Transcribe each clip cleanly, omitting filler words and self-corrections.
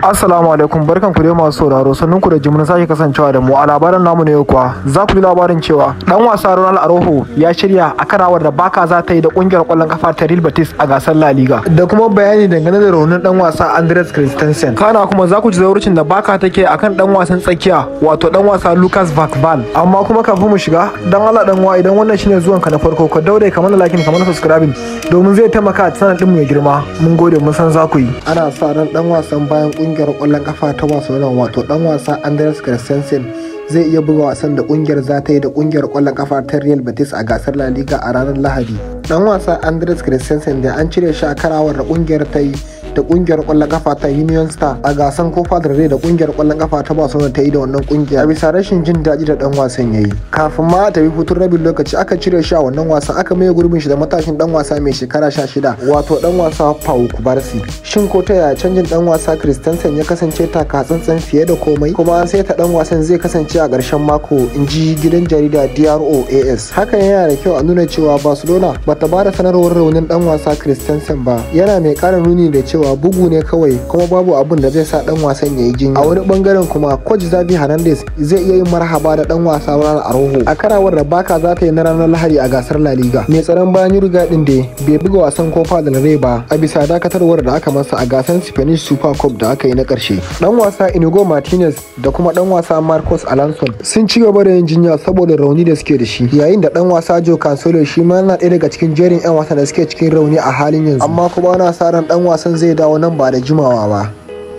Assalamu alaikum, barkan ku dai masu sauraro, sannan ku da jimin sake kasancewa da mu a labaran namu na yau kuwa. Za ku ji labarin cewa dan wasa Ronald Araujo ya shirya a karawar da Barca za ta yi da kungiyar kwallon kafa ta Real Betis a gasar La Liga. Da kuma bayani dangane da raunin dan wasa Andres Christensen. Kana kuma za ku ji zauricin da Barca take akan dan wasan tsakiya wato dan wasa Lucas Vazquez. Amma kuma kafin mu shiga, dan Allah dan wa idan wannan shine zuwan ka na farko, ka daure ka mana like ka mana subscribing domin zai taimaka a channel din mu ya girma. Mun gode mun san za ku yi. Ana sa ran dan wasan bayan kungiyar kwallon kafa ta Barcelona wato dan wasa Andres Christensen zai iya buga wasan da kungiyar za ta yi da kungiyar kwallon kafa ta Real Betis a gasar La Liga a ranar Lahadi. Dan wasa Andres Christensen da an cire shi a karawar da kungiyar ta yi da kungiyar kwallon kafa ta Union Star a gasan Copa del Rey da kungiyar kwallon kafa ta Barcelona ta yi da wannan kungiya a bisa rashin jin daɗi da dan wasan yayi. Kafin ma ta yi hutun rabin lokaci aka cire shi a wannan wasan, aka maye gurbin shi da matashin dan wasa mai shekara 16 wato dan wasa Pau Kubarsi. Shin ko ta yaya canjin dan wasa Christensen ya kasance taka tsantsan fiye da komai, kuma an sai ta dan wasan zai kasance a ƙarshen mako, in ji gidan jarida DROAS. Hakan yana da kyau a nuna cewa Barcelona bata ba da sanarwar raunin dan wasa Christensen ba, yana mai ƙara nuni da cewa bugu ne kawai kuma babu abun da zai sa dan wasan yayi jinya. A wani bangaren kuma coach Xavi Hernandez zai iya yin marhaba da dan wasa Ronald Araujo a karawar da Barca za ta yi na ranar Lahadi a gasar La Liga. Mai tsaron bayan Jurgen din da bai buga wasan Copa del Rey ba a bisa dakatarwar da aka masa a gasar Spanish Super Cup da aka yi na karshe. Dan wasa Inigo Martinez da kuma dan wasa Marcos Alonso sun ci gaba da yin jinya saboda rauni da suke da shi, yayin da dan wasa Joe Cancelo shi ma yana ɗaya daga cikin jerin 'yan wasa da suke cikin rauni a halin yanzu, amma kuma ana sa ran dan wasan zai dawo nan ba da jimawa ba.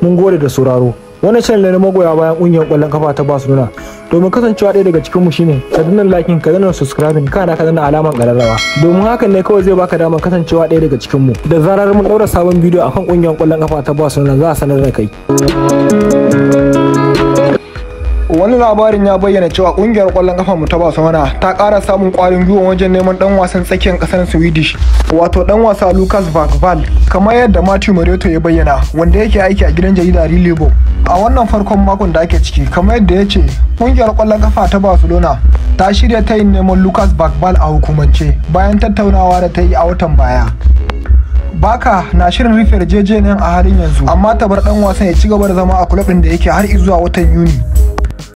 Mun gode da sauraro. Wannan channel ne na magoya bayan kungiyar kwallon kafa ta Barcelona. Domin kasancewa ɗaya daga cikin mu shine ka danna liking, ka danna subscribing, kana ka danna alamar ƙararrawa. Domin hakan ne kawai zai baka damar kasancewa ɗaya daga cikin mu. Da zarar mun daura sabon bidiyo akan kungiyar kwallon kafa ta Barcelona za a sanar da kai. Wani labarin ya bayyana cewa kungiyar kwallon kafa mu ta Barcelona ta ƙara samun ƙwarin gwiwa wajen neman dan wasan tsakiyar ƙasar Swedish wato dan wasa Lucas Vazquez, kamar yadda Matthew Moreto ya bayyana, wanda yake aiki a gidan jarida Relebo. A wannan farkon makon da ake ciki, kamar yadda ya ce, kungiyar kwallon kafa ta Barcelona ta shirya ta yin neman Lucas Vazquez a hukumance bayan tattaunawa da ta yi a watan baya. Barca na shirin rufe yarjejeniyar a halin yanzu, amma ta bar dan wasan ya ci gaba da zama a kulab din da yake har zuwa watan Yuni.